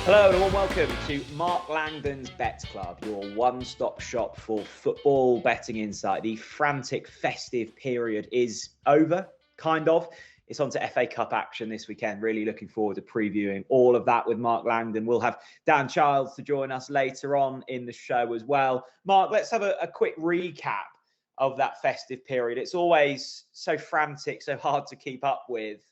Hello and a warm welcome to Mark Langdon's Bets Club, your one-stop shop for football betting insight. The frantic festive period is over, kind of. It's on to FA Cup action this weekend. Really looking forward to previewing all of that with Mark Langdon. We'll have Dan Childs to join us later on in the show as well. Mark, let's have a quick recap of that festive period. It's always so frantic, so hard to keep up with.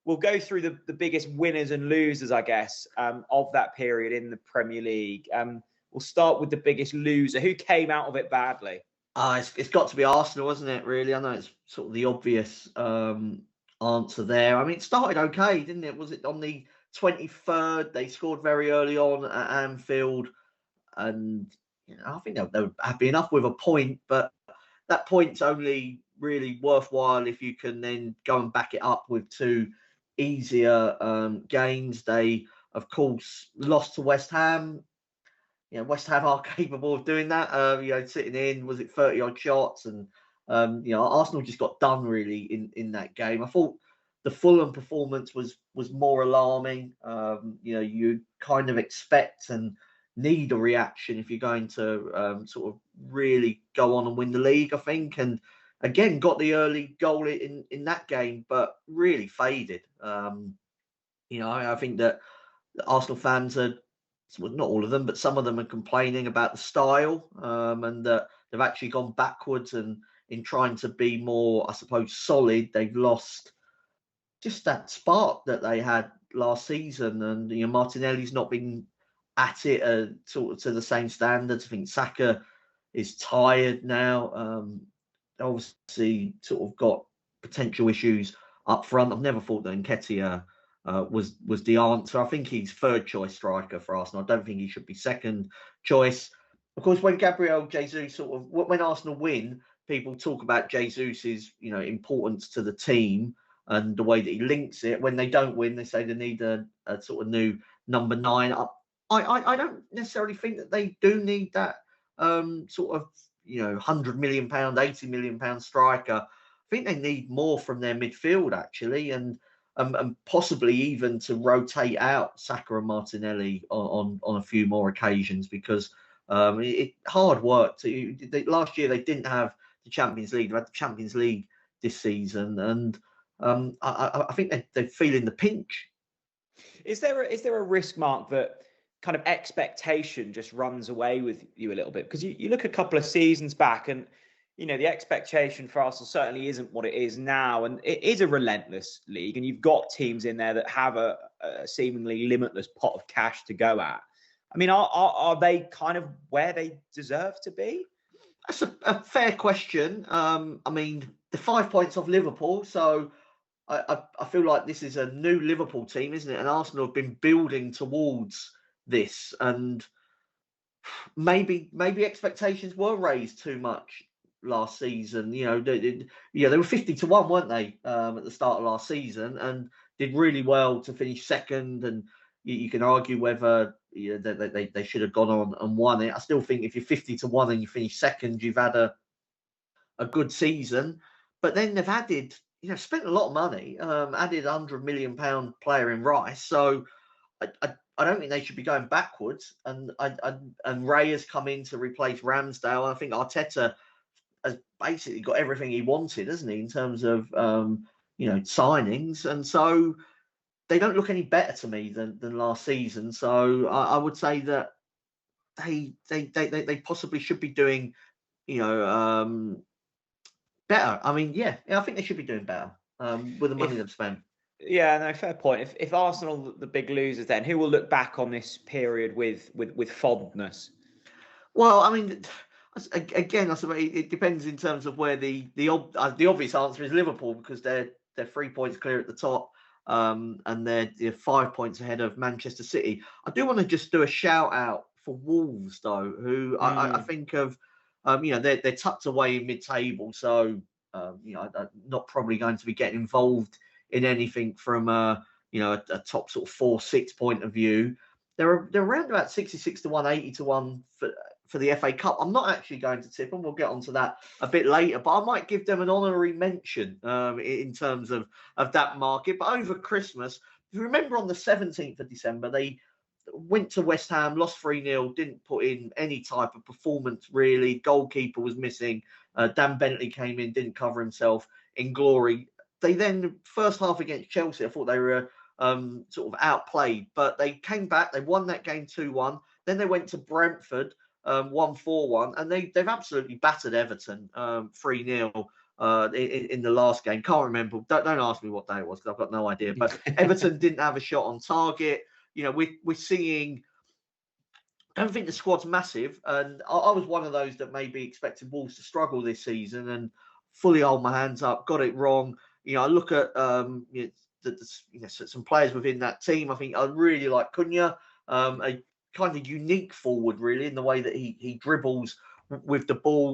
We'll go through the biggest winners and losers, I guess, of that period in the Premier League. We'll start with the biggest loser. Who came out of it badly? It's got to be Arsenal, isn't it, really? I know it's sort of the obvious answer there. I mean, it started okay, didn't it? Was it on the 23rd? They scored very early on at Anfield. And I think they were happy enough with a point, but that point's only really worthwhile if you can then go and back it up with two easier games. They, of course, lost to West Ham. West Ham are capable of doing that. Sitting in, was it 30-odd shots? And, Arsenal just got done, really, in that game. I thought the Fulham performance was more alarming. You kind of expect and need a reaction if you're going to sort of really go on and win the league, I think. And again, got the early goal in that game, but really faded. I think that the Arsenal fans are, well, not all of them, but some of them are complaining about the style, and that they've actually gone backwards and in trying to be more, I suppose, solid. They've lost just that spark that they had last season, and Martinelli's not been at it sort of to the same standards. I think Saka is tired now. Obviously, sort of got potential issues up front. I've never thought that Nketiah was the answer. I think he's third choice striker for Arsenal. I don't think he should be second choice. Of course, when Gabriel Jesus when Arsenal win, people talk about Jesus's importance to the team and the way that he links it. When they don't win, they say they need a sort of new number 9. I don't necessarily think that they do need that sort of £100 million, £80 million striker. I think they need more from their midfield, actually, and possibly even to rotate out Saka and Martinelli on a few more occasions, because hard work. Last year they didn't have the Champions League. They had the Champions League this season, and I think they're feeling the pinch. Is there a risk, Mark, that kind of expectation just runs away with you a little bit? Because you look a couple of seasons back and the expectation for Arsenal certainly isn't what it is now, and it is a relentless league, and you've got teams in there that have a seemingly limitless pot of cash to go at. I mean, are they kind of where they deserve to be? That's a fair question. I mean, the 5 points off Liverpool, so I feel like this is a new Liverpool team, isn't it? And Arsenal have been building towards this, and maybe expectations were raised too much last season. They were 50-1, weren't they, at the start of last season, and did really well to finish second. And you can argue whether they should have gone on and won it. I still think if you're 50-1 and you finish second, you've had a good season. But then they've added, spent a lot of money, added £100 million player in Rice. So I don't think they should be going backwards. And Ray has come in to replace Ramsdale. I think Arteta has basically got everything he wanted, hasn't he, in terms of signings. And so they don't look any better to me than last season. So I would say that they possibly should be doing better. I mean, I think they should be doing better with the money they've spent. Yeah, no, fair point. If Arsenal the big losers, then who will look back on this period with fondness? Well, I mean, again, I suppose it depends in terms of where the obvious answer is Liverpool, because they're 3 points clear at the top, and they're 5 points ahead of Manchester City. I do want to just do a shout out for Wolves, though, who I think of, they're tucked away in mid-table, so not probably going to be getting involved in anything from a top sort of 4-6 point of view. They're around about 66-1, 80-1 for the FA Cup. I'm not actually going to tip them. We'll get onto that a bit later, but I might give them an honorary mention in terms of that market. But over Christmas, if you remember, on the 17th of December, they went to West Ham, lost 3-0, didn't put in any type of performance really. Goalkeeper was missing. Dan Bentley came in, didn't cover himself in glory. They then, first half against Chelsea, I thought they were sort of outplayed, but they came back, they won that game 2-1. Then they went to Brentford, 1-4-1, and they've absolutely battered Everton 3-0. In the last game. Can't remember. Don't ask me what day it was because I've got no idea. But Everton didn't have a shot on target. You know, we're seeing. I don't think the squad's massive, and I was one of those that maybe expected Wolves to struggle this season, and fully hold my hands up. Got it wrong. You know, I look at some players within that team. I think I really like Cunha, a kind of unique forward, really, in the way that he dribbles with the ball.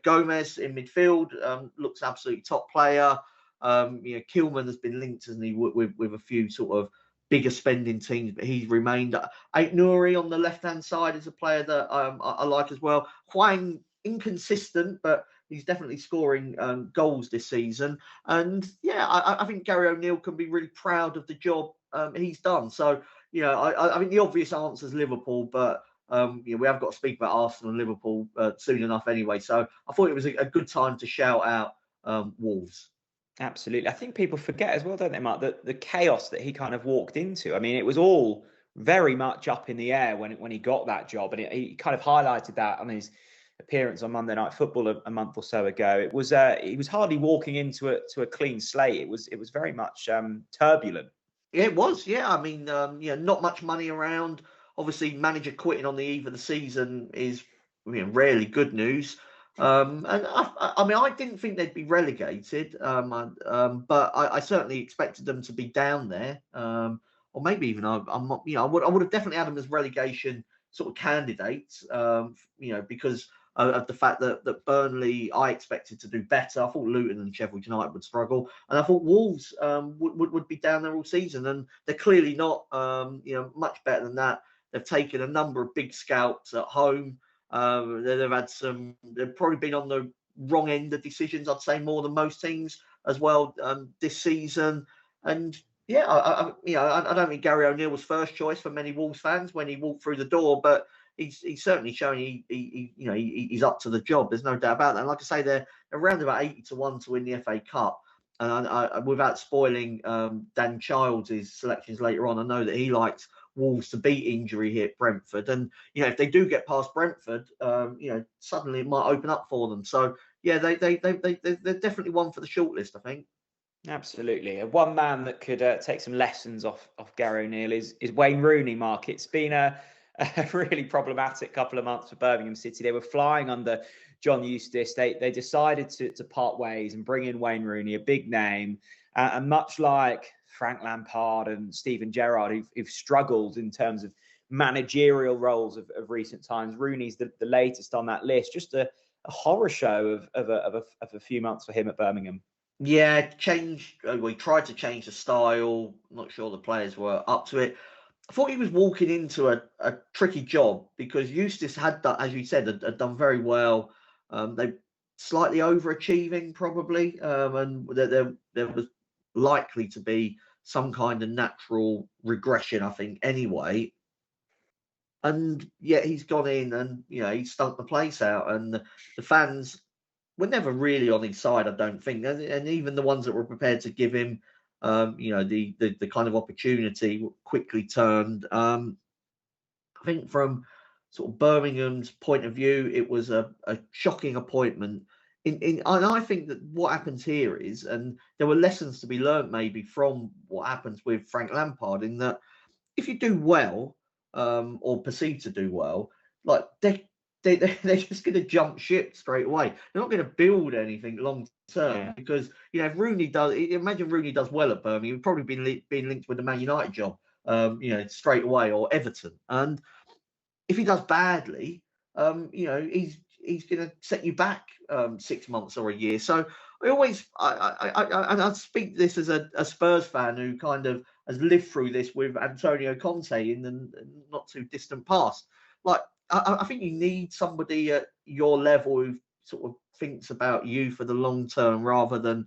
Gomez in midfield looks absolutely top player. Kilman has been linked, hasn't he, with a few sort of bigger spending teams, but he's remained. Ait Nouri on the left-hand side is a player that I like as well. Hwang, inconsistent, but he's definitely scoring goals this season. And yeah, I think Gary O'Neill can be really proud of the job he's done. So, you know, I think the obvious answer is Liverpool, but we have got to speak about Arsenal and Liverpool soon enough anyway. So I thought it was a good time to shout out Wolves. Absolutely. I think people forget as well, don't they, Mark, that the chaos that he kind of walked into. I mean, it was all very much up in the air when he got that job. And he kind of highlighted that on his appearance on Monday Night Football a month or so ago. It was he was hardly walking into a clean slate. It was very much turbulent. Yeah, it was. Yeah, I mean, not much money around. Obviously, manager quitting on the eve of the season is rarely good news. And I mean, I didn't think they'd be relegated, but I certainly expected them to be down there, or maybe even I'm not. I would have definitely had them as relegation sort of candidates, because of the fact that Burnley I expected to do better. I thought Luton and Sheffield United would struggle, and I thought Wolves would be down there all season, and they're clearly not. Much better than that. They've taken a number of big scouts at home. They've probably been on the wrong end of decisions, I'd say, more than most teams as well this season. And yeah, I don't think Gary O'Neill was first choice for many Wolves fans when he walked through the door, but he's certainly showing he's up to the job. There's no doubt about that. And like I say, they're around about 80-1 to win the FA Cup. And I without spoiling Dan Childs' selections later on, I know that he likes Wolves to beat injury hit Brentford, and if they do get past Brentford, suddenly it might open up for them. So yeah, they're definitely one for the shortlist, I think. Absolutely. One man that could take some lessons off Gary O'Neill is Wayne Rooney, Mark. It's been a really problematic couple of months for Birmingham City. They were flying under John Eustace. They decided to part ways and bring in Wayne Rooney, a big name, and much like Frank Lampard and Steven Gerrard, who've struggled in terms of managerial roles of recent times. Rooney's the latest on that list. Just a horror show of a few months for him at Birmingham. Yeah, we tried to change the style. Not sure the players were up to it. I thought he was walking into a tricky job because Eustace had done, as you said, had done very well. They slightly overachieving probably, and there was likely to be some kind of natural regression, I think, anyway. And yet he's gone in and he stunk the place out, and the fans were never really on his side, I don't think, and even the ones that were prepared to give him the kind of opportunity quickly turned. I think from sort of Birmingham's point of view, it was a shocking appointment. And I think that what happens here is, and there were lessons to be learned maybe from what happens with Frank Lampard, in that if you do well, or perceive to do well, like they're just going to jump ship straight away. They're not going to build anything long term because if Rooney does, imagine Rooney does well at Birmingham, he'd probably been linked with the Man United job, straight away, or Everton. And if he does badly, he's going to set you back 6 months or a year. So I speak this as a Spurs fan who kind of has lived through this with Antonio Conte in the not too distant past. Like, I think you need somebody at your level who sort of thinks about you for the long term rather than,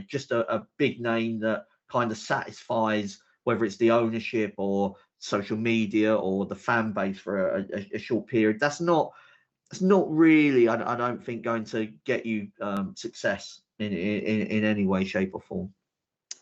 just a big name that kind of satisfies whether it's the ownership or social media or the fan base for a short period. That's not really, I don't think, going to get you success in any way, shape, or form.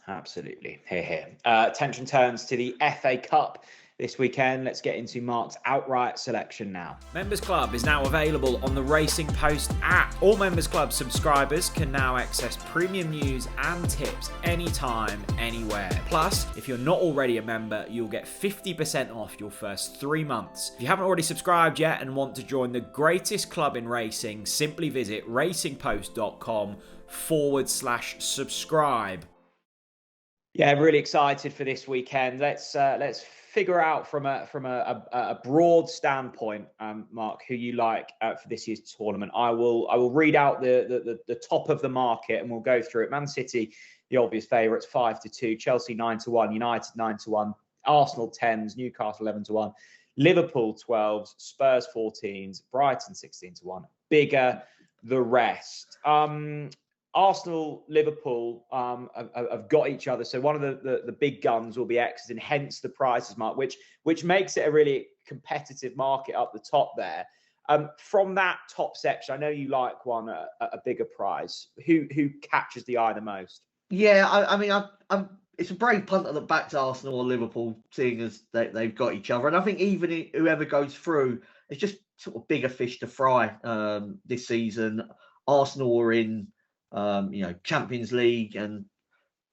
Absolutely. Here. Attention turns to the FA Cup this weekend. Let's get into Mark's outright selection now. Members Club is now available on the Racing Post app. All Members Club subscribers can now access premium news and tips anytime, anywhere. Plus, if you're not already a member, you'll get 50% off your first 3 months. If you haven't already subscribed yet and want to join the greatest club in racing, simply visit racingpost.com/subscribe. Yeah, I'm really excited for this weekend. Let's figure out from a broad standpoint, Mark, who you like for this year's tournament. I will read out the top of the market and we'll go through it. Man City, the obvious favourites, 5-2. Chelsea 9-1. United 9-1. Arsenal 10s. Newcastle 11-1. Liverpool 12s. Spurs 14s. Brighton 16-1. Bigger the rest. Arsenal, Liverpool have got each other. So one of the big guns will be X's, and hence the prices, Mark, which makes it a really competitive market up the top there. From that top section, I know you like one at a bigger price. Who catches the eye the most? Yeah, I mean, it's a brave punter that backs Arsenal or Liverpool, seeing as they've got each other. And I think even whoever goes through, it's just sort of bigger fish to fry this season. Arsenal are in Champions League, and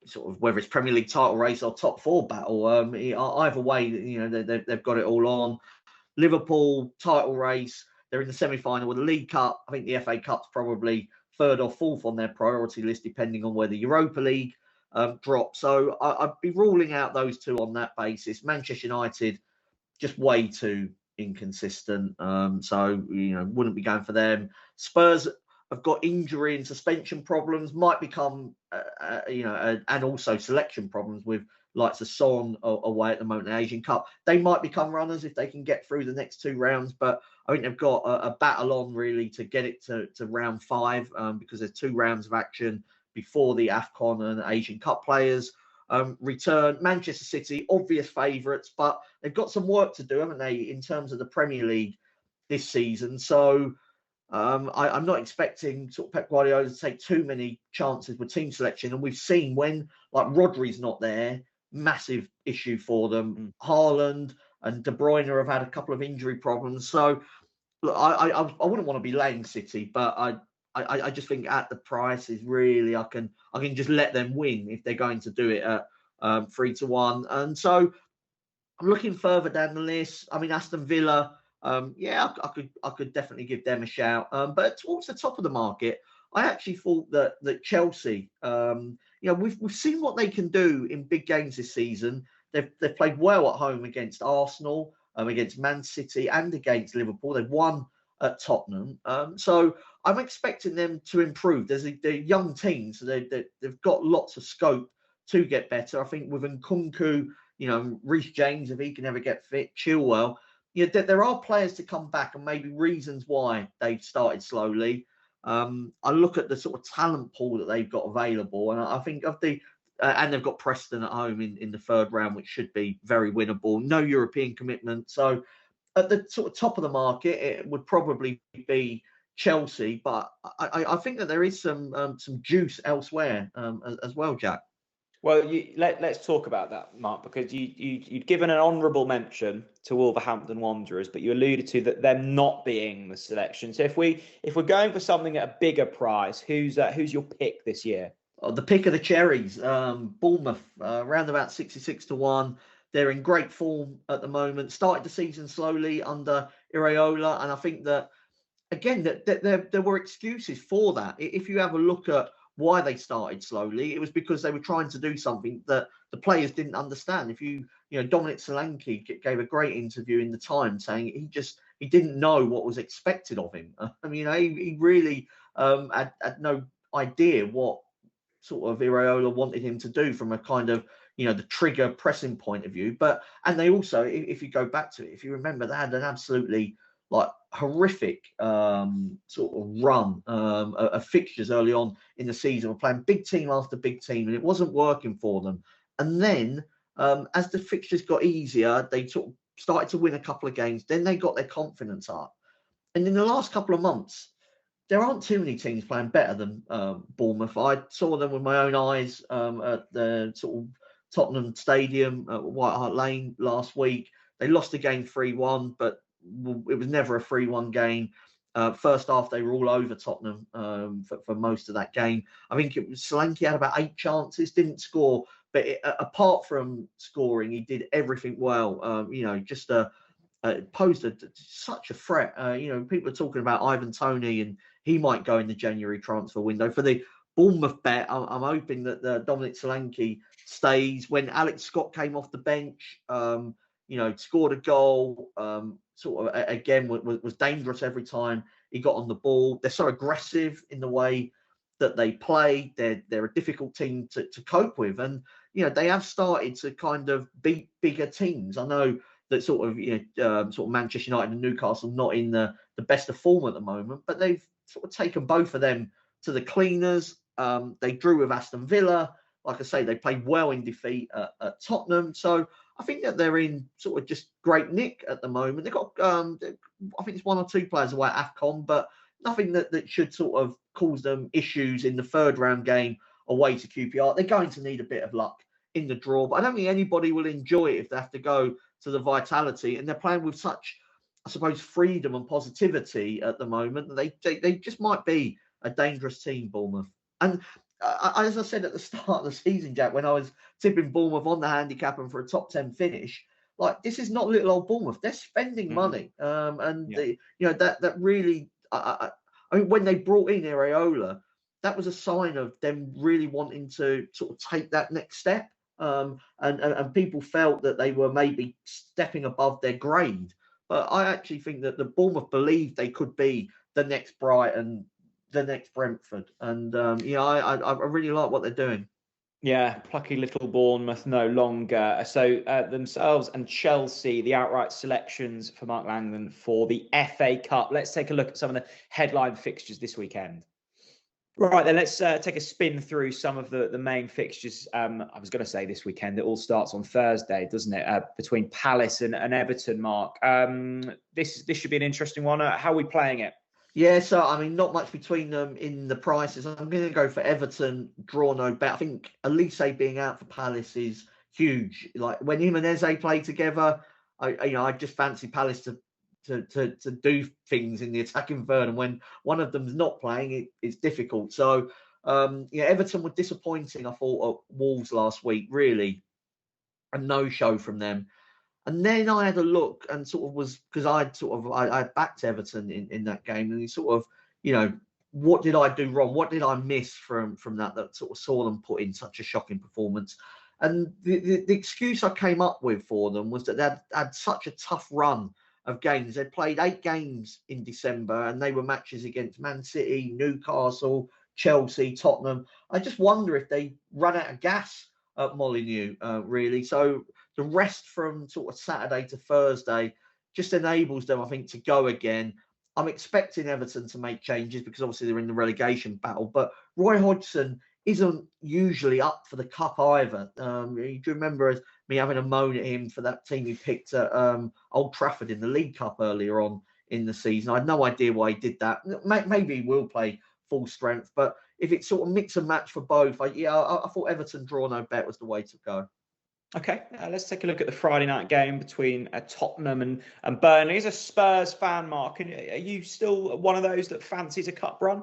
sort of whether it's Premier League title race or top four battle, either way, they've got it all on. Liverpool title race, they're in the semi-final with the League Cup. I think the FA Cup's probably third or fourth on their priority list, depending on where the Europa League drops. So I'd be ruling out those two on that basis. Manchester United, just way too inconsistent. So wouldn't be going for them. Spurs have got injury and suspension problems, might become, and also selection problems with likes of Son away at the moment in the Asian Cup. They might become runners if they can get through the next 2 rounds, but I think they've got a battle on really to get it to round 5 because there's 2 rounds of action before the AFCON and Asian Cup players return. Manchester City, obvious favourites, but they've got some work to do, haven't they, in terms of the Premier League this season. So I'm not expecting sort of Pep Guardiola to take too many chances with team selection. And we've seen when, like, Rodri's not there, massive issue for them. Haaland and De Bruyne have had a couple of injury problems. So look, I wouldn't want to be laying City, but I just think at the price is really, I can just let them win if they're going to do it at 3-1. And so I'm looking further down the list. I mean, Aston Villa, I could definitely give them a shout. But towards the top of the market, I actually thought that Chelsea, we've seen what they can do in big games this season. They've played well at home against Arsenal, against Man City, and against Liverpool. They've won at Tottenham. So I'm expecting them to improve. They're young teams, so they've got lots of scope to get better. I think with Nkunku, Reece James, if he can ever get fit, Chilwell, there are players to come back, and maybe reasons why they've started slowly. I look at the sort of talent pool that they've got available, and I think of and they've got Preston at home in the 3rd round, which should be very winnable. No European commitment. So at the sort of top of the market, it would probably be Chelsea, but I think that there is some juice elsewhere as well, Jack. Well, let's talk about that, Mark, because you'd given an honourable mention to Wolverhampton Wanderers, but you alluded to that them not being the selection. So if we're going for something at a bigger price, who's your pick this year? The pick of the cherries, Bournemouth, around about 66-1. They're in great form at the moment. Started the season slowly under Iraola, and I think that again that there were excuses for that. If you have a look at why they started slowly, it was because they were trying to do something that the players didn't understand. If Dominic Solanke gave a great interview in the Times saying he didn't know what was expected of him. I mean, he really had no idea what sort of Iraola wanted him to do from a kind of the trigger pressing point of view. And they also, if you go back to it, if you remember, they had an absolutely horrific sort of run of fixtures early on in the season. We're playing big team after big team, and it wasn't working for them. And then As the fixtures got easier, they sort of started to win a couple of games. Then they got their confidence up. And in the last couple of months, there aren't too many teams playing better than Bournemouth. I saw them with my own eyes at the sort of Tottenham Stadium at White Hart Lane last week. They lost the game 3-1, but it was never a 3-1 game. First half, they were all over Tottenham for most of that game. I think it was Solanke had about 8 chances, didn't score. But apart from scoring, he did everything well. Just posed such a threat. People are talking about Ivan Toney, and he might go in the January transfer window. For the Bournemouth bet, I'm hoping that Dominic Solanke stays. When Alex Scott came off the bench, scored a goal, again was dangerous every time he got on the ball. They're so aggressive in the way that they play. They're a difficult team to cope with, and they have started to kind of beat bigger teams. I know that sort of Manchester United and Newcastle not in the best of form at the moment, but they've sort of taken both of them to the cleaners. They drew with Aston Villa. Like I say, they played well in defeat at Tottenham. So I think that they're in sort of just great nick at the moment. They've got, I think it's 1 or 2 players away at AFCON, but nothing that should sort of cause them issues in the third round game away to QPR. They're going to need a bit of luck in the draw, but I don't think anybody will enjoy it if they have to go to the Vitality, and they're playing with such, I suppose, freedom and positivity at the moment. They just might be a dangerous team, Bournemouth. And as I said at the start of the season, Jack, when I was tipping Bournemouth on the handicap and for a top 10 finish, like, this is not little old Bournemouth. They're spending money, that really. I mean, when they brought in Areola, that was a sign of them really wanting to sort of take that next step. And people felt that they were maybe stepping above their grade. But I actually think that the Bournemouth believed they could be the next Brighton, the next Brentford. And, I really like what they're doing. Yeah, plucky little Bournemouth no longer. So themselves and Chelsea, the outright selections for Mark Langdon for the FA Cup. Let's take a look at some of the headline fixtures this weekend. Right, then let's take a spin through some of the main fixtures. I was going to say this weekend. It all starts on Thursday, doesn't it? Between Palace and Everton, Mark. This should be an interesting one. How are we playing it? Yeah, so, I mean, not much between them in the prices. I'm going to go for Everton, draw no bet. I think Elise being out for Palace is huge. Like, when him and Eze play together, I just fancy Palace to do things in the attacking third. And when one of them's not playing, it's difficult. So, Everton were disappointing, I thought, at Wolves last week. Really, a no-show from them. And then I had a look and sort of was, because I backed Everton in that game, and he sort of, what did I do wrong? What did I miss from that sort of saw them put in such a shocking performance? And the excuse I came up with for them was that they'd had such a tough run of games. They'd played 8 games in December, and they were matches against Man City, Newcastle, Chelsea, Tottenham. I just wonder if they run out of gas at Molineux, really. So the rest from sort of Saturday to Thursday just enables them, I think, to go again. I'm expecting Everton to make changes because obviously they're in the relegation battle. But Roy Hodgson isn't usually up for the cup either. You do remember me having a moan at him for that team he picked at Old Trafford in the League Cup earlier on in the season. I had no idea why he did that. Maybe he will play full strength, but if it's sort of mix and match for both, I thought Everton draw no bet was the way to go. Okay, let's take a look at the Friday night game between Tottenham and Burnley. As a Spurs fan, Mark, are you still one of those that fancies a cup run?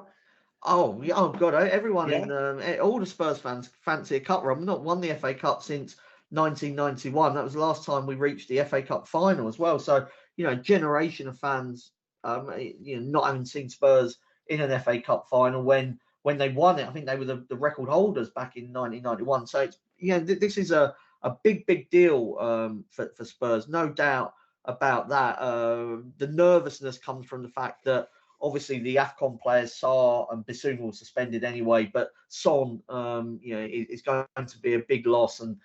Oh God! Everyone in all the Spurs fans fancy a cup run. We've not won the FA Cup since 1991. That was the last time we reached the FA Cup final as well. So generation of fans, not having seen Spurs in an FA Cup final when they won it. I think they were the record holders back in 1991. So it's this is a big deal for Spurs, no doubt about that. The nervousness comes from the fact that obviously the AFCON players, Sarr and Bissouma, were suspended anyway, but Son, is going to be a big loss, and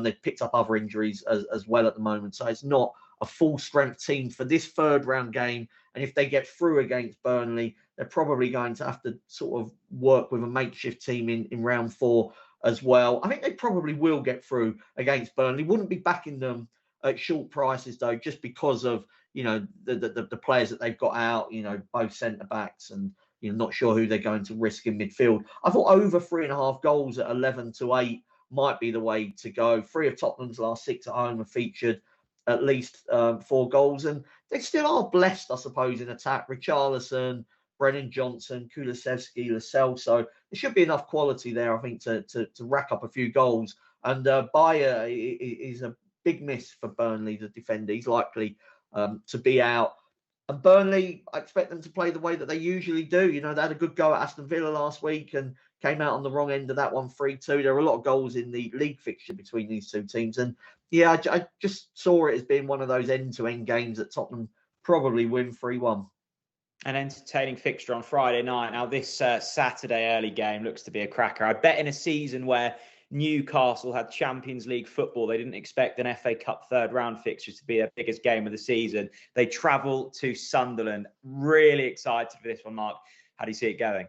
they've picked up other injuries as well at the moment. So it's not a full strength team for this third round game. And if they get through against Burnley, they're probably going to have to sort of work with a makeshift team in round 4 as well. I think they probably will get through against Burnley. Wouldn't be backing them at short prices though, just because of the players that they've got out. Both centre backs, and not sure who they're going to risk in midfield. I thought over 3.5 goals at 11-8 might be the way to go. 3 of Tottenham's last 6 at home have featured at least 4 goals, and they still are blessed, I suppose, in attack. Richarlison, Brennan Johnson, Kulusevski, Lascelles. So there should be enough quality there, I think, to rack up a few goals. And Bayer is a big miss for Burnley, the defender. He's likely to be out. And Burnley, I expect them to play the way that they usually do. They had a good go at Aston Villa last week and came out on the wrong end of that one, 3-2. There were a lot of goals in the league fixture between these two teams. And yeah, I just saw it as being one of those end-to-end games that Tottenham probably win 3-1. An entertaining fixture on Friday night. Now, this Saturday early game looks to be a cracker. I bet in a season where Newcastle had Champions League football, they didn't expect an FA Cup third round fixture to be their biggest game of the season. They travel to Sunderland. Really excited for this one, Mark. How do you see it going?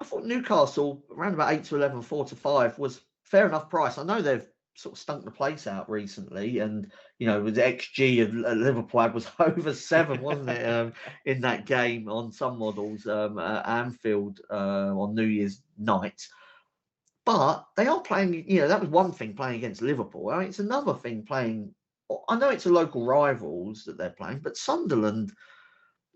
I thought Newcastle, around about 8-11, 4-5, was fair enough price. I know they've sort of stunk the place out recently, and with the XG of Liverpool was over 7, wasn't it, in that game on some models at Anfield on New Year's night. But they are playing, that was one thing playing against Liverpool. I mean, it's another thing playing, I know it's a local rivals that they're playing, but Sunderland,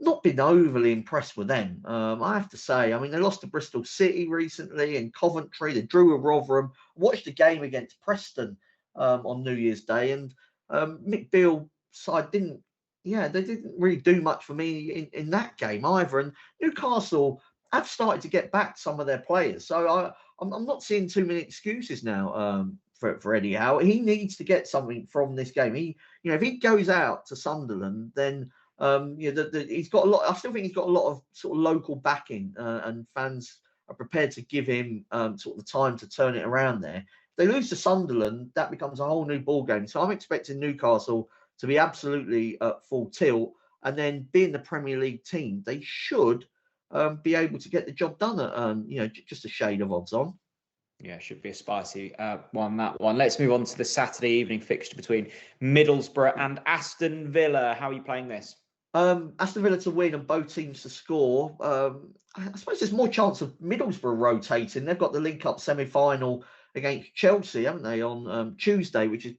not been overly impressed with them. I have to say, I mean, they lost to Bristol City recently and Coventry. They drew with Rotherham. Watched the game against Preston on New Year's Day, and Mick Beale's side didn't really do much for me in that game either. And Newcastle have started to get back some of their players. So I'm not seeing too many excuses now for Eddie Howe. He needs to get something from this game. If he goes out to Sunderland, then he's got a lot. I still think he's got a lot of sort of local backing, and fans are prepared to give him sort of the time to turn it around there. If they lose to Sunderland, that becomes a whole new ball game. So I'm expecting Newcastle to be absolutely at full tilt, and then being the Premier League team, they should be able to get the job done at just a shade of odds on. Yeah, should be a spicy one, that one. Let's move on to the Saturday evening fixture between Middlesbrough and Aston Villa. How are you playing this? Aston Villa to win and both teams to score. I suppose there's more chance of Middlesbrough rotating. They've got the League Cup semi-final against Chelsea, haven't they, on Tuesday, which is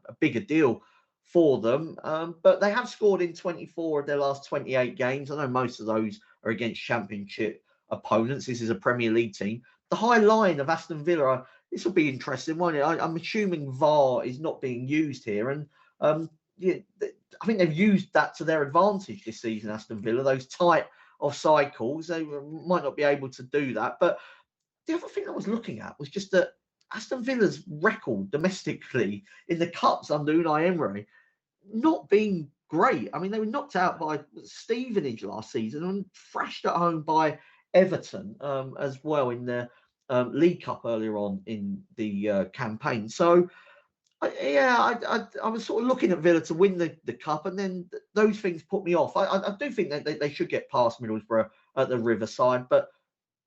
a bigger deal for them. But they have scored in 24 of their last 28 games. I know most of those are against Championship opponents. This is a Premier League team. The high line of Aston Villa, this will be interesting, won't it? I'm assuming VAR is not being used here. And I think they've used that to their advantage this season, Aston Villa, those tight offside calls. They might not be able to do that. But the other thing I was looking at was just that Aston Villa's record domestically in the Cups under Unai Emery not being great. I mean, they were knocked out by Stevenage last season and thrashed at home by Everton as well in the League Cup earlier on in the campaign. So, I was sort of looking at Villa to win the Cup, and then those things put me off. I do think that they should get past Middlesbrough at the Riverside, but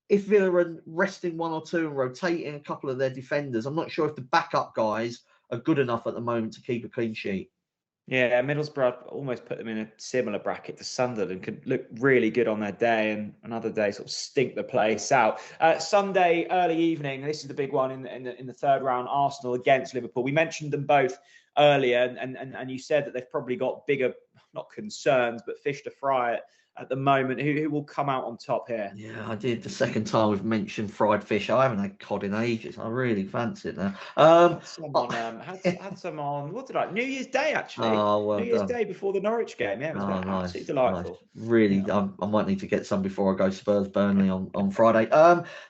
if Villa are resting one or two and rotating a couple of their defenders, I'm not sure if the backup guys are good enough at the moment to keep a clean sheet. Yeah, Middlesbrough almost put them in a similar bracket to Sunderland. Could look really good on their day, and another day sort of stink the place out. Sunday early evening. This is the big one in the third round. Arsenal against Liverpool. We mentioned them both earlier, and you said that they've probably got bigger, not concerns, but fish to fry at the moment. Who will come out on top here? Yeah, I did. The second time we've mentioned fried fish. I haven't had cod in ages. I really fancy it now. Someone had some on, what did I? New Year's Day, actually. Oh, well New Year's done. Day before the Norwich game. Yeah, it was absolutely delightful. Nice. Really, yeah. I might need to get some before I go Spurs Burnley on Friday.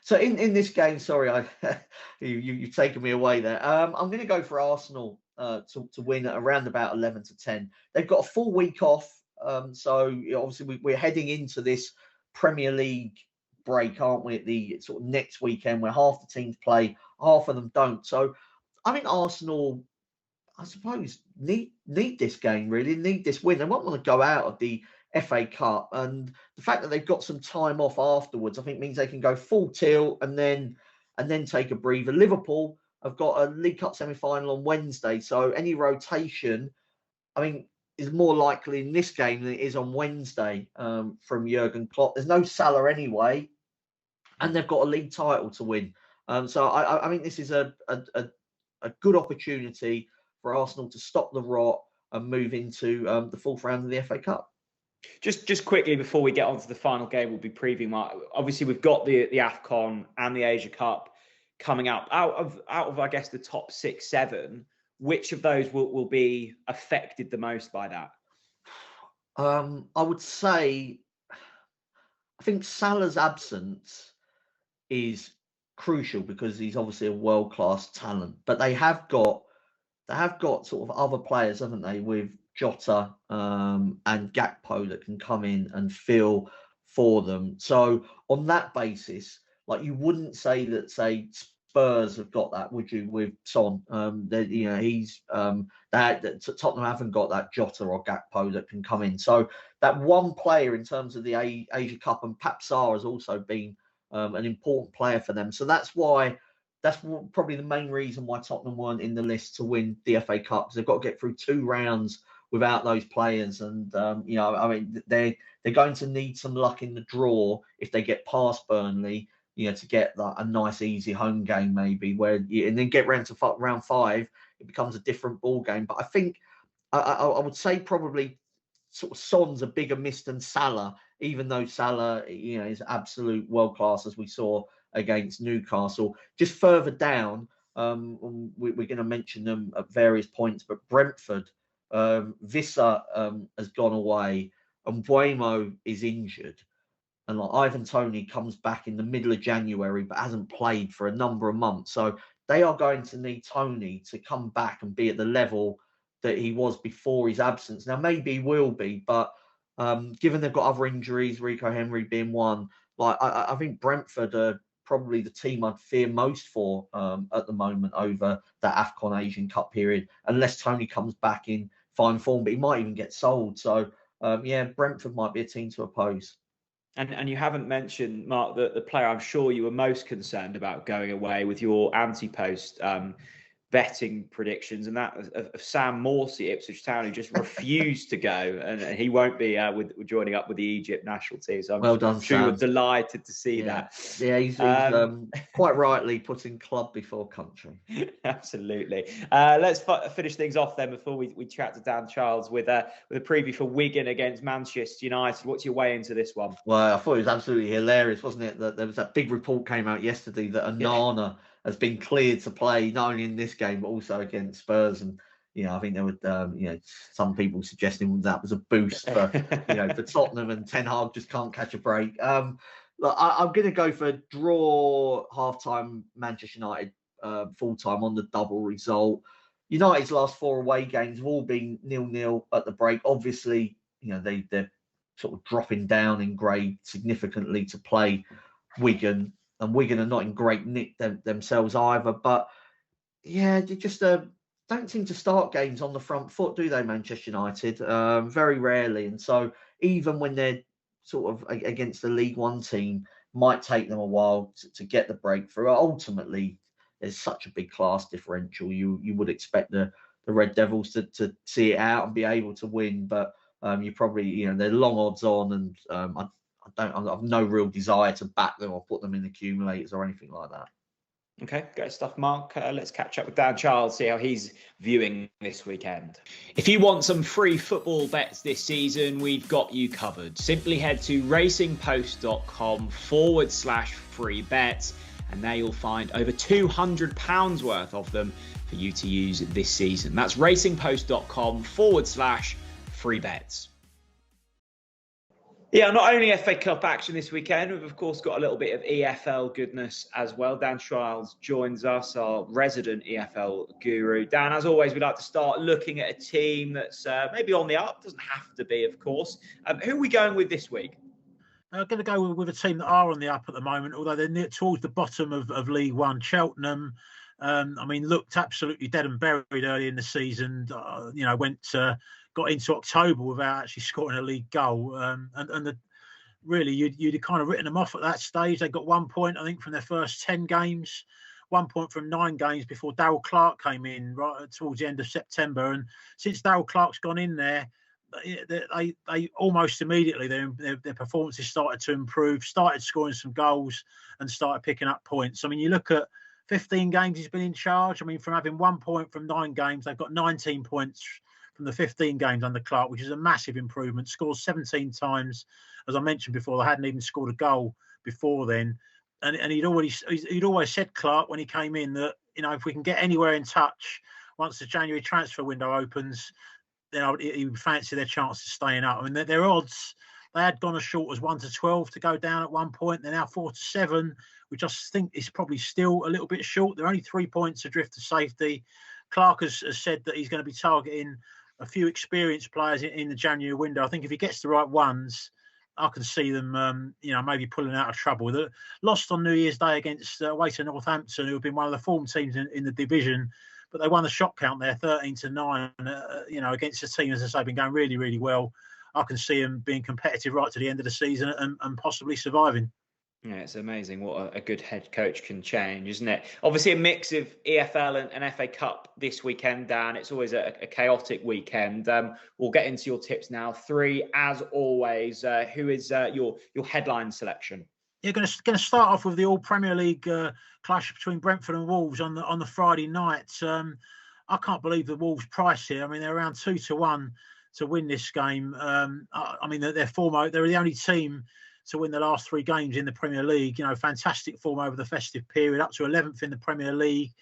So in this game, sorry, you've taken me away there. I'm going to go for Arsenal to win at around about 11-10. They've got a full week off. So obviously we're heading into this Premier League break, aren't we, at the sort of next weekend where half the teams play, half of them don't. So I think Arsenal, I suppose, need this game, really, need this win. They won't want to go out of the FA Cup. And the fact that they've got some time off afterwards, I think means they can go full tilt and then and then take a breather. Liverpool have got a League Cup semi-final on Wednesday, so any rotation, I mean, is more likely in this game than it is on Wednesday from Jurgen Klopp. There's no Salah anyway, and they've got a league title to win. So I think this is a good opportunity for Arsenal to stop the rot and move into the fourth round of the FA Cup. Just quickly before we get on to the final game, we'll be previewing. Mark, obviously we've got the AFCON and the Asia Cup coming up. Out of I guess the top 6-7, which of those will be affected the most by that? I would say, I think Salah's absence is crucial because he's obviously a world-class talent. But they have got sort of other players, haven't they, with Jota and Gakpo that can come in and fill for them. So on that basis, like, you wouldn't say that, say, Spurs have got that, would you, with Son? He's that Tottenham haven't got that Jota or Gakpo that can come in. So that one player in terms of the Asia Cup, and Papsar has also been an important player for them. So that's probably the main reason why Tottenham weren't in the list to win the FA Cup, because they've got to get through 2 rounds without those players. And they're going to need some luck in the draw if they get past Burnley, to get a nice easy home game maybe, and then get round to round 5, it becomes a different ball game. But I think I would say probably sort of Son's a bigger miss than Salah, even though Salah, is absolute world class, as we saw against Newcastle. Just further down, we're going to mention them at various points, but Brentford, Vissa has gone away, and Buemo is injured. And like Ivan Toney comes back in the middle of January, but hasn't played for a number of months. So they are going to need Toney to come back and be at the level that he was before his absence. Now, maybe he will be, but given they've got other injuries, Rico Henry being one, I think Brentford are probably the team I'd fear most for at the moment over that AFCON Asian Cup period, unless Toney comes back in fine form, but he might even get sold. So, Brentford might be a team to oppose. And you haven't mentioned, Mark, the player I'm sure you were most concerned about going away with your anti-post betting predictions, and that of Sam Morsey, Ipswich Town, who just refused to go, and he won't be joining up with the Egypt national team. So I'm sure you're delighted to see that. Yeah, he's quite rightly putting club before country. Absolutely. Let's finish things off then before we chat to Dan Charles with a preview for Wigan against Manchester United. What's your way into this one? Well, I thought it was absolutely hilarious, wasn't it? That there was that big report came out yesterday that Onana has been cleared to play not only in this game but also against Spurs, and I think there were some people suggesting that was a boost for for Tottenham, and Ten Hag just can't catch a break. I'm going to go for draw half-time, Manchester United full-time on the double result. United's last 4 away games have all been 0-0 at the break. Obviously, they're sort of dropping down in grade significantly to play Wigan. And Wigan are not in great nick themselves either. But, they just don't seem to start games on the front foot, do they, Manchester United? Very rarely. And so even when they're sort of against the League One team, might take them a while to get the breakthrough. Ultimately, there's such a big class differential. You would expect the Red Devils to see it out and be able to win. But you probably, they're long odds on, and I have no real desire to back them or put them in accumulators or anything like that. Okay, great stuff, Mark. Let's catch up with Dan Charles, see how he's viewing this weekend. If you want some free football bets this season, we've got you covered. Simply head to racingpost.com/free bets, and there you'll find over £200 worth of them for you to use this season. That's racingpost.com/free bets. Yeah, not only FA Cup action this weekend, we've of course got a little bit of EFL goodness as well. Dan Charles joins us, our resident EFL guru. Dan, as always, we'd like to start looking at a team that's maybe on the up. Doesn't have to be, of course. Who are we going with this week? I'm going to go with a team that are on the up at the moment, although they're near towards the bottom of League One. Cheltenham, looked absolutely dead and buried early in the season. Got into October without actually scoring a league goal, and really you'd have kind of written them off at that stage. They got 1 point, I think, from their first 10 games, 1 point from 9 games before Darryl Clark came in right towards the end of September. And since Darryl Clark's gone in there, they almost immediately their performances started to improve, started scoring some goals and started picking up points. I mean, you look at 15 games he's been in charge. I mean, from having 1 point from 9 games, they've got 19 points from the 15 games under Clark, which is a massive improvement. Scores 17 times. As I mentioned before, they hadn't even scored a goal before then. And he'd always said, Clark, when he came in, that, you know, if we can get anywhere in touch once the January transfer window opens, then he would fancy their chance of staying up. I mean, their odds, they had gone as short as 1-12 to go down at 1 point. They're now 4-7, which I think is probably still a little bit short. They're only 3 points adrift to safety. Clark has said that he's going to be targeting a few experienced players in the January window. I think if he gets the right ones, I can see them, maybe pulling out of trouble. They lost on New Year's Day against away to Northampton, who have been one of the form teams in the division, but they won the shot count there, 13-9. Against a team, as I say, been going really, really well. I can see them being competitive right to the end of the season and possibly surviving. Yeah, it's amazing what a good head coach can change, isn't it? Obviously, a mix of EFL and FA Cup this weekend, Dan. It's always a chaotic weekend. We'll get into your tips now. 3, as always. Who is your headline selection? You're going to start off with the All Premier League clash between Brentford and Wolves on the Friday night. I can't believe the Wolves' price here. I mean, they're around 2-1 to win this game. They're the only team to win the last 3 games in the Premier League. You know, fantastic form over the festive period, up to 11th in the Premier League.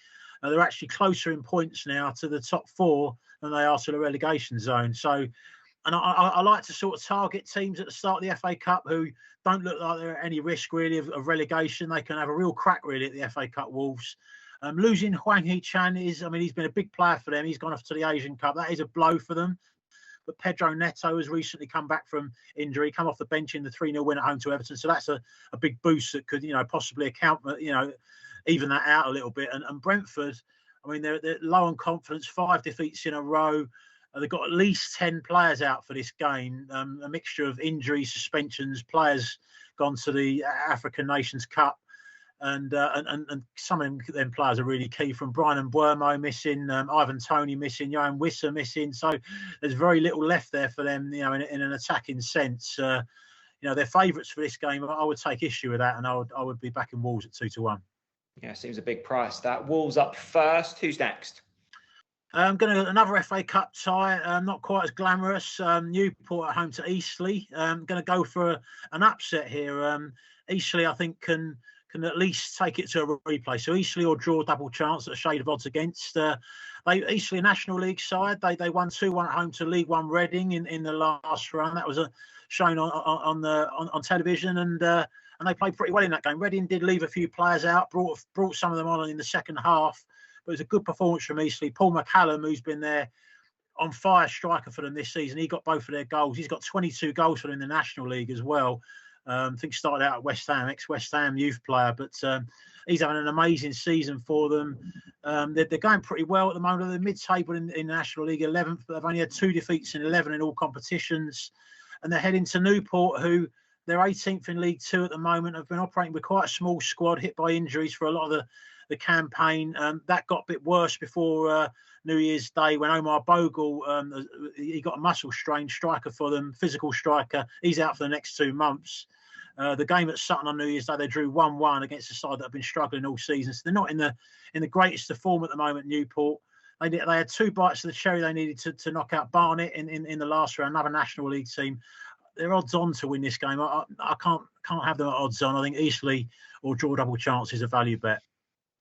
They're actually closer in points now to the top 4 than they are to the relegation zone. So, and I like to sort of target teams at the start of the FA Cup who don't look like they're at any risk really of relegation. They can have a real crack really at the FA Cup, Wolves. Losing Hwang Hee-chan he's been a big player for them. He's gone off to the Asian Cup. That is a blow for them. But Pedro Neto has recently come back from injury, come off the bench in the 3-0 win at home to Everton. So that's a big boost that could, possibly account, even that out a little bit. And Brentford, I mean, they're low on confidence, 5 defeats in a row. They've got at least 10 players out for this game, a mixture of injuries, suspensions, players gone to the African Nations Cup. And some of them players are really key, from Brian Mbeumo missing, Ivan Toney missing, Johan Wissa missing. So there's very little left there for them, in an attacking sense. They're favourites for this game. I would take issue with that, and I would be backing Wolves at 2-1. Yeah, seems a big price. That Wolves up first. Who's next? Another FA Cup tie, not quite as glamorous. Newport at home to Eastleigh. Going to go for an upset here. Eastleigh, I think, can at least take it to a replay. So Eastleigh or draw, double chance at a shade of odds against. Eastleigh National League side. They won 2-1 at home to League One Reading in the last run. That was shown on television, and they played pretty well in that game. Reading did leave a few players out, brought some of them on in the second half. But it was a good performance from Eastleigh. Paul McCallum, who's been there on fire striker for them this season, he got both of their goals. He's got 22 goals for them in the National League as well. I think started out at West Ham, ex-West Ham youth player, but he's having an amazing season for them. They're going pretty well at the moment. They're mid-table in the National League, 11th, but they've only had 2 defeats in 11 in all competitions. And they're heading to Newport, who they're 18th in League Two at the moment, have been operating with quite a small squad, hit by injuries for a lot of the campaign. That got a bit worse before New Year's Day when Omar Bogle, he got a muscle strain, striker for them, physical striker. He's out for the next 2 months. The game at Sutton on New Year's Day, they drew 1-1 against a side that have been struggling all season. So they're not in the greatest of form at the moment, Newport. They had 2 bites of the cherry they needed to knock out Barnet in the last round, another National League team. They're odds on to win this game. I can't have them at odds on. I think Eastleigh or draw double chance is a value bet.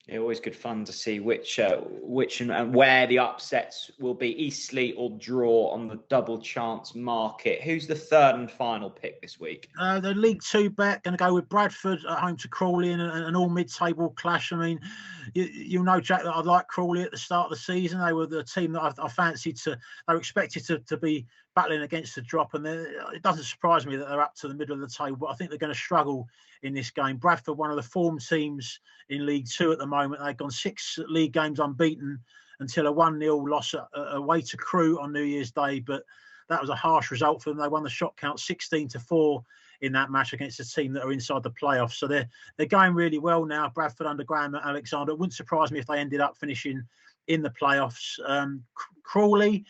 Yeah, always good fun to see which and where the upsets will be. Eastleigh or draw on the double chance market. Who's the third and final pick this week? The League Two bet, going to go with Bradford at home to Crawley in an all mid-table clash. I mean, you'll know, Jack, that I like Crawley at the start of the season. They were the team that I fancied they were expected to be battling against the drop, and it doesn't surprise me that they're up to the middle of the table, but I think they're going to struggle in this game. Bradford, one of the form teams in League Two at the moment. They've gone 6 league games unbeaten until a 1-0 loss away to Crewe on New Year's Day, but that was a harsh result for them. They won the shot count 16-4 in that match against a team that are inside the playoffs. So they're going really well now. Bradford under Graham and Alexander. It wouldn't surprise me if they ended up finishing in the playoffs. Crawley,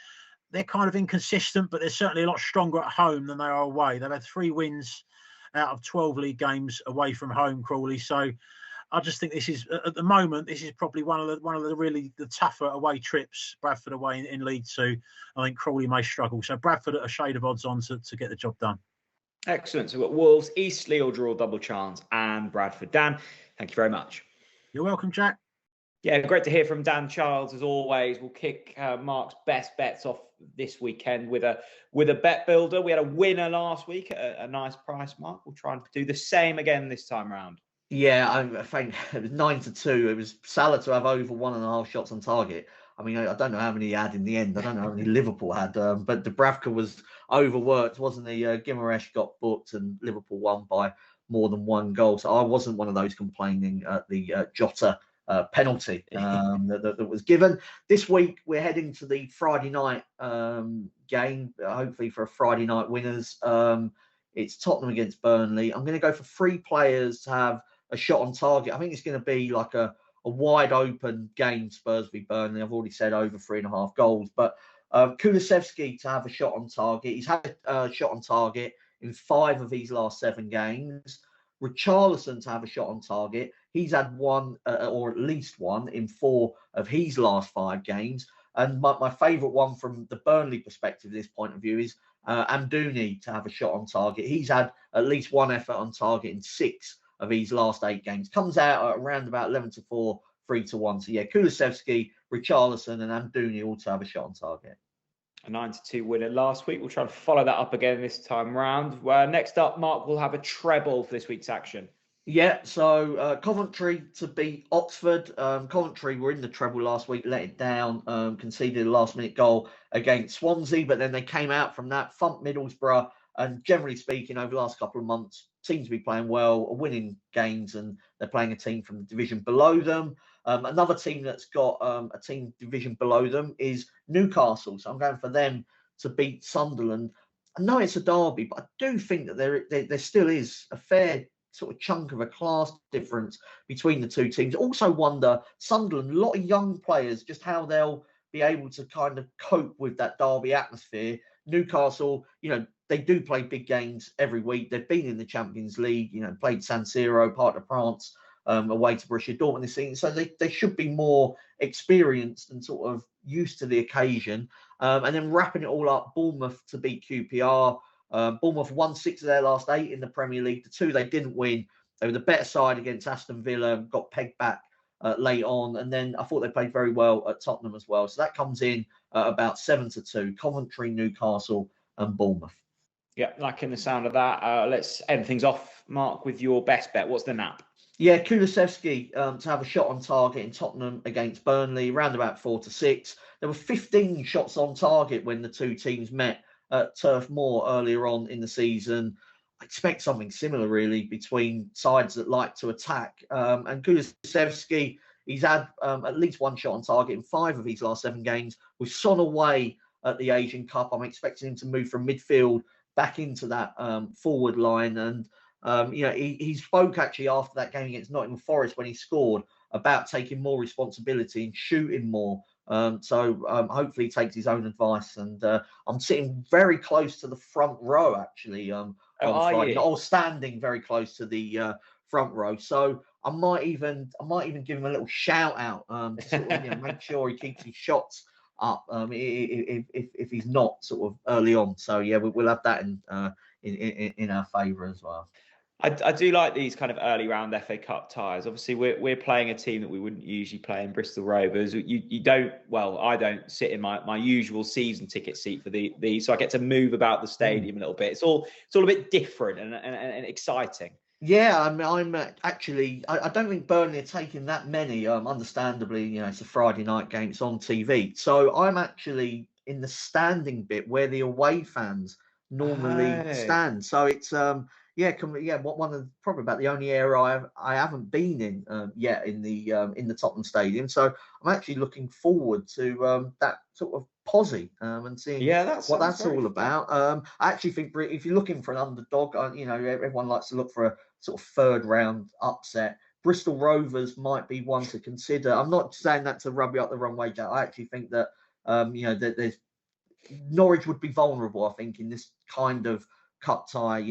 they're kind of inconsistent, but they're certainly a lot stronger at home than they are away. They've had 3 wins out of 12 league games away from home, Crawley. So I just think this is, at the moment, this is probably one of the really the tougher away trips. Bradford away in League Two. I think Crawley may struggle. So Bradford at a shade of odds on to get the job done. Excellent. So we've got Wolves, Eastleigh or draw double chance, and Bradford. Dan, thank you very much. You're welcome, Jack. Yeah, great to hear from Dan Childs as always. We'll kick Mark's best bets off this weekend with a bet builder. We had a winner last week at a nice price, Mark. We'll try and do the same again this time round. Yeah, I think it was 9-2. It was Salah to have over 1.5 shots on target. I mean, I don't know how many he had in the end. I don't know how many Liverpool had, but Dubravka was overworked, wasn't he? Guimaraes got booked and Liverpool won by more than 1 goal. So I wasn't one of those complaining at the Jota penalty that was given. This week, we're heading to the Friday night game, hopefully for a Friday night winners. It's Tottenham against Burnley. I'm going to go for 3 players to have a shot on target. I think it's going to be like a wide open game, Spurs v Burnley. I've already said over 3.5 goals, but Kulusevski to have a shot on target. He's had a shot on target in 5 of his last 7 games. Richarlison to have a shot on target. He's had 1 or at least 1 in 4 of his last 5 games. And my favourite one from the Burnley perspective, this point of view, is Amdouni to have a shot on target. He's had at least 1 effort on target in 6 of his last 8 games. Comes out at around about 11-4, 3-1. So yeah, Kulusevski, Richarlison, and Amdouni all to have a shot on target. A 9-2 winner last week. We'll try to follow that up again this time round. Next up, Mark, we'll have a treble for this week's action. Yeah, so Coventry to beat Oxford. Coventry were in the treble last week, let it down, conceded a last-minute goal against Swansea, but then they came out from that, thumped Middlesbrough, and generally speaking, over the last couple of months, seem to be playing well, are winning games, and they're playing a team from the division below them. Another team that's got a team division below them is Newcastle, so I'm going for them to beat Sunderland. I know it's a derby, but I do think that there still is a fair sort of chunk of a class difference between the 2 teams. Also wonder, Sunderland, a lot of young players, just how they'll be able to kind of cope with that derby atmosphere. Newcastle, they do play big games every week. They've been in the Champions League, played San Siro, Parc des Princes, away to Borussia Dortmund this season. So they should be more experienced and sort of used to the occasion. And then wrapping it all up, Bournemouth to beat QPR. Bournemouth won 6 of their last 8 in the Premier League. The 2 they didn't win. They were the better side against Aston Villa, got pegged back late on. And then I thought they played very well at Tottenham as well. So that comes in about 7-2. Coventry, Newcastle and Bournemouth. Yeah, liking the sound of that. Let's end things off, Mark, with your best bet. What's the nap? Yeah, Kulusevski to have a shot on target in Tottenham against Burnley, around about 4-6. There were 15 shots on target when the 2 teams met at Turf Moor earlier on in the season. I expect something similar, really, between sides that like to attack. And Kulusevski, he's had at least 1 shot on target in 5 of his last 7 games. With Son away at the Asian Cup, I'm expecting him to move from midfield back into that forward line. And, he spoke actually after that game against Nottingham Forest when he scored about taking more responsibility and shooting more. So hopefully he takes his own advice. And I'm sitting very close to the front row, actually, on Friday, or standing very close to the front row. So I might even give him a little shout out to sort of, make sure he keeps his shots up if he's not sort of early on. So yeah, we'll have that in our favour as well. I do like these kind of early round FA Cup ties. Obviously, we're playing a team that we wouldn't usually play in, Bristol Rovers. You don't, well, I don't sit in my usual season ticket seat for these, so I get to move about the stadium a little bit. It's all a bit different and exciting. Yeah, I'm actually, I don't think Burnley are taking that many. Understandably, it's a Friday night game, it's on TV. So I'm actually in the standing bit where the away fans normally stand. So it's One of probably about the only area I haven't been in yet in the Tottenham Stadium. So I'm actually looking forward to that sort of posse and seeing what that's all about. I actually think if you're looking for an underdog, everyone likes to look for a sort of third round upset. Bristol Rovers might be one to consider. I'm not saying that to rub you up the wrong way, Jack. I actually think that that there's Norwich would be vulnerable. I think in this kind of cup tie,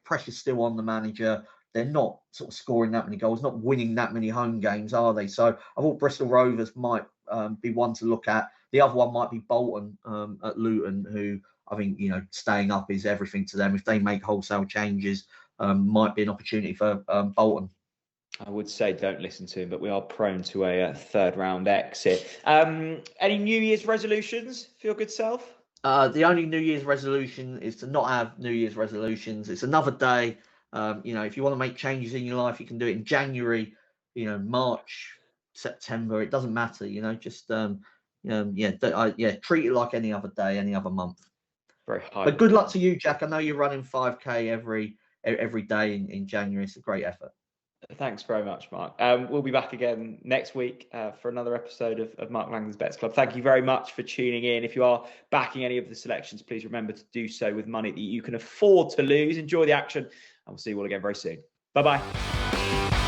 pressure's still on the manager. They're not sort of scoring that many goals, not winning that many home games, are they? So I thought Bristol Rovers might be one to look at. The other one might be Bolton at Luton, who I think, staying up is everything to them. If they make wholesale changes, might be an opportunity for Bolton. I would say don't listen to him, but we are prone to a third round exit. Any New Year's resolutions for your good self? The only New Year's resolution is to not have New Year's resolutions. It's another day. If you want to make changes in your life, you can do it in January, March, September. It doesn't matter. Just treat it like any other day, any other month. Very high. But good luck to you, Jack. I know you're running 5K every day in January. It's a great effort. Thanks very much, Mark. We'll be back again next week for another episode of Mark Langdon's Bets Club. Thank you very much for tuning in. If you are backing any of the selections, please remember to do so with money that you can afford to lose. Enjoy the action, and we'll see you all again very soon. Bye-bye.